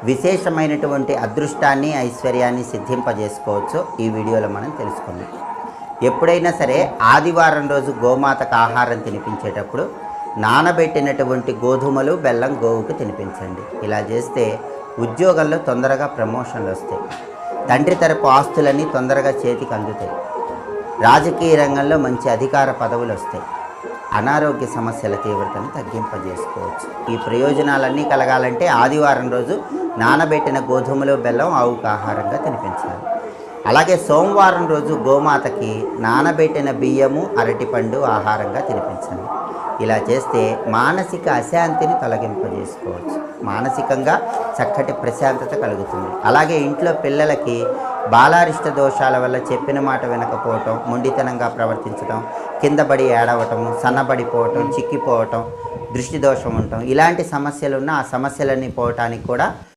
విశేషమైనటువంటి అదృష్టాన్ని ఐశ్వర్యాన్ని సిద్ధింపజేసుకోవచ్చో ఈ వీడియోలో మనం తెలుసుకుందాం. ఎప్పుడైనా సరే ఆదివారం రోజు గోమాతకు ఆహారం తినిపించేటప్పుడు నానబెట్టినటువంటి గోధుమలు బెల్లం గోవుకు తినిపించండి. ఇలా చేస్తే ఉద్యోగంలో తొందరగా ప్రమోషన్లు వస్తాయి, తండ్రి తరపు ఆస్తులన్నీ తొందరగా చేతికి అందుతాయి, రాజకీయ రంగంలో మంచి అధికార పదవులు వస్తాయి, అనారోగ్య సమస్యల తీవ్రతను తగ్గింపజేసుకోవచ్చు. ఈ ప్రయోజనాలన్నీ కలగాలంటే ఆదివారం రోజు నానబెట్టిన గోధుమలు బెల్లం ఆవుకు ఆహారంగా తినిపించాలి. అలాగే సోమవారం రోజు గోమాతకి నానబెట్టిన బియ్యము అరటిపండు ఆహారంగా తినిపించాలి. ఇలా చేస్తే మానసిక అశాంతిని తొలగింపజేసుకోవచ్చు, మానసికంగా చక్కటి ప్రశాంతత కలుగుతుంది. అలాగే ఇంట్లో పిల్లలకి బాలారిష్ట దోషాల వల్ల చెప్పిన మాట వినకపోవటం, మొండితనంగా ప్రవర్తించడం, కిందబడి ఏడవటం, సన్నబడిపోవటం, చిక్కిపోవటం, దృష్టి దోషం ఉండటం, ఇలాంటి సమస్యలు ఉన్న ఆ సమస్యలన్నీ పోవటానికి కూడా